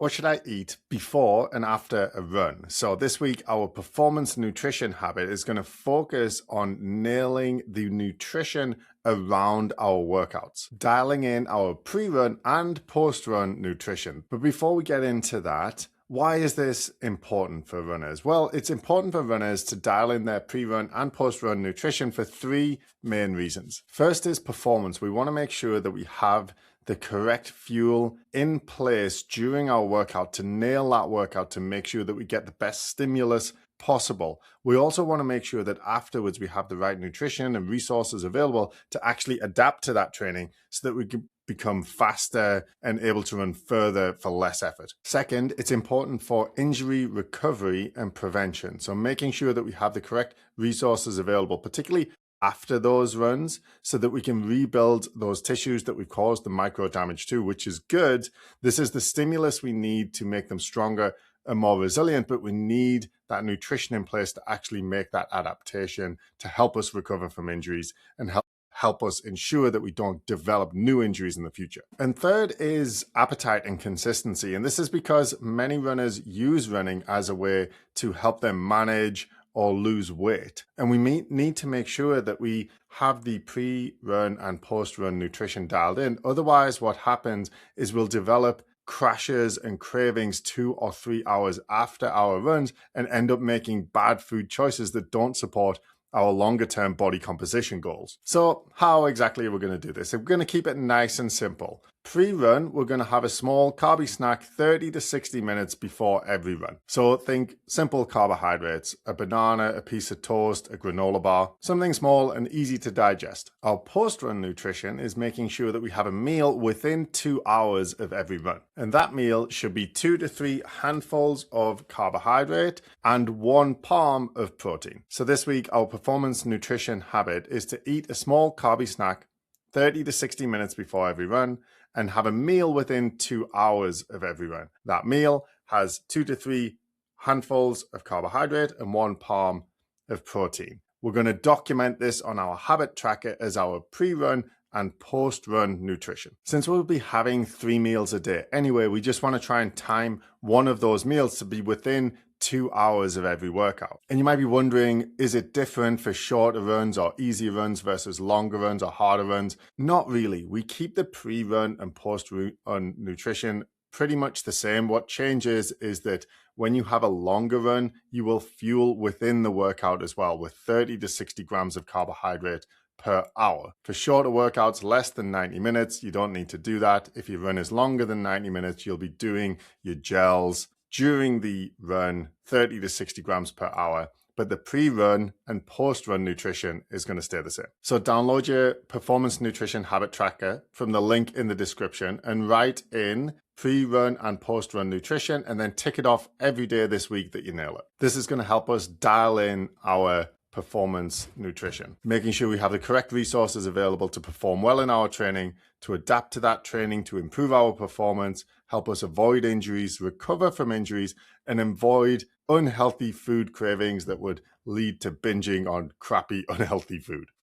What should I eat before and after a run? So this week, our performance nutrition habit is going to focus on nailing the nutrition around our workouts, dialing in our pre-run and post-run nutrition. But before we get into that, why is this important for runners? Well, it's important for runners to dial in their pre-run and post-run nutrition for three main reasons. First is performance. We want to make sure that we have the correct fuel in place during our workout to nail that workout, to make sure that we get the best stimulus possible. We also want to make sure that afterwards we have the right nutrition and resources available to actually adapt to that training so that we can become faster and able to run further for less effort. Second, it's important for injury recovery and prevention. So making sure that we have the correct resources available, particularly after those runs, so that we can rebuild those tissues that we've caused the micro damage to, which is good. This is the stimulus we need to make them stronger and more resilient, but we need that nutrition in place to actually make that adaptation to help us recover from injuries and help us ensure that we don't develop new injuries in the future. And third is appetite and consistency. And this is because many runners use running as a way to help them manage or lose weight. And we need to make sure that we have the pre-run and post-run nutrition dialed in. Otherwise, what happens is we'll develop crashes and cravings 2 or 3 hours after our runs and end up making bad food choices that don't support our longer term body composition goals. So how exactly are we going to do this? We're going to keep it nice and simple. Pre-run, we're going to have a small carby snack 30 to 60 minutes before every run. So think simple carbohydrates, a banana, a piece of toast, a granola bar, something small and easy to digest. Our post-run nutrition is making sure that we have a meal within 2 hours of every run. And that meal should be 2 to 3 handfuls of carbohydrate and 1 palm of protein. So this week, our performance nutrition habit is to eat a small carby snack 30 to 60 minutes before every run and have a meal within 2 hours of every run. That meal has 2 to 3 handfuls of carbohydrate and 1 palm of protein. We're going to document this on our habit tracker as our pre-run and post-run nutrition. Since we'll be having 3 meals a day anyway, we just want to try and time one of those meals to be within 2 hours of every workout. And you might be wondering, is it different for shorter runs or easier runs versus longer runs or harder runs? Not really. We keep the pre-run and post-run nutrition pretty much the same. What changes is that when you have a longer run, you will fuel within the workout as well with 30 to 60 grams of carbohydrate per hour. For shorter workouts, less than 90 minutes, you don't need to do that. If your run is longer than 90 minutes, you'll be doing your gels during the run, 30 to 60 grams per hour, but the pre-run and post-run nutrition is going to stay the same. So download your performance nutrition habit tracker from the link in the description and write in pre-run and post-run nutrition and then tick it off every day this week that you nail it. This is going to help us dial in our performance nutrition, making sure we have the correct resources available to perform well in our training, to adapt to that training, to improve our performance, help us avoid injuries, recover from injuries, and avoid unhealthy food cravings that would lead to binging on crappy, unhealthy food.